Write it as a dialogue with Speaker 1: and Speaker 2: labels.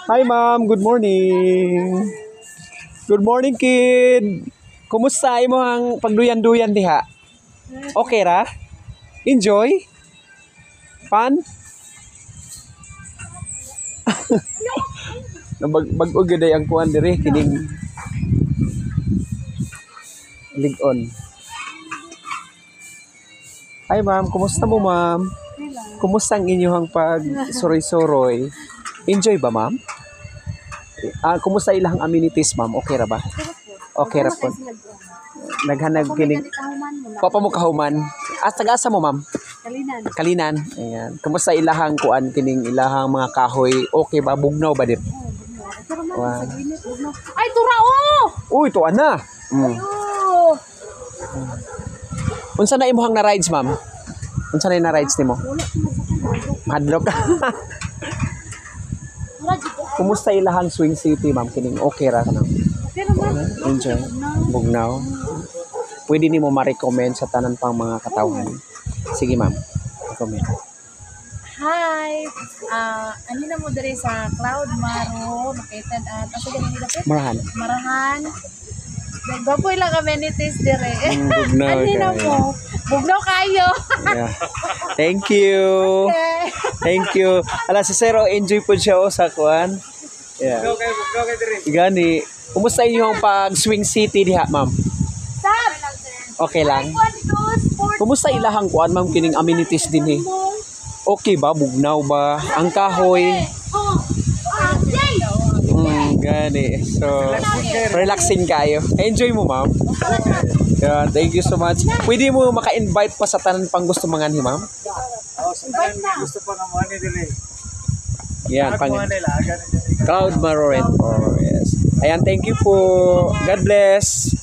Speaker 1: Hi ma'am, good morning. Good morning kid. Kumusta imo ang pagduyan-duyan diha? Okay ra? Enjoy? Fun? Bag-o gyud ang kuan diri kining ligon. Hi ma'am, kumusta mo ma'am? Kumusta ang inyong pag suroy-suroy? Enjoy ba ma'am? Kumusta ilang amenities ma'am? Okay ra ba? Okay ra po. Naghanag kining papa mo kahuman. Taga-asa mo ma'am?
Speaker 2: Kalinan.
Speaker 1: Kalinan. Ayan. Kumusta ilahang kuan kining ilahang mga kahoy? Okay ba? Bugnaw ba dit? Wow.
Speaker 2: Ay, turao!
Speaker 1: Uy, tuan na.
Speaker 2: Oh.
Speaker 1: Unsa na imong na rides ma'am? Unsa na na rides nimo? Madlok. Kumusta ilahang Swing City ma'am? Kining okay ra kanang?
Speaker 2: Okay naman.
Speaker 1: Enjoy. Bugnaw. Pwede nimo ma-recommend sa tanan pang mga katawhan. Sige ma'am. Recommend.
Speaker 2: Hi! Ano na mo diri sa Cloud Maro, located at asa ganun nila po?
Speaker 1: Marahan.
Speaker 2: Marahan. Nagbaboy lang amenities dire.
Speaker 1: Bugnaw
Speaker 2: Ano na
Speaker 1: kayo.
Speaker 2: mo? Bugnaw kayo.
Speaker 1: Yeah. Thank you.
Speaker 2: Okay.
Speaker 1: Thank you. Ala si Sero enjoy po siya sa kuan. Yeah.
Speaker 3: Bugnaw kay diri.
Speaker 1: Gani. Kumusta inyong pag Swing City diha, ma'am?
Speaker 2: Stop!
Speaker 1: Okay lang. Kumusta ilahang kuan, ma'am, kining amenities din eh? Okay ba? Bugnaw ba? Ang kahoy? Gani. So, relaxing kayo. Enjoy mo, ma'am. Yeah, thank you so much. Pwede mo maka-invite pa sa tanan pang gusto mangan ni ma'am?
Speaker 3: Gusto pa nga mo ani diri.
Speaker 1: Yan, pang
Speaker 3: Nila aga
Speaker 1: Cloud Maro Rent. Oh, yes. Ayan, thank you po. God bless.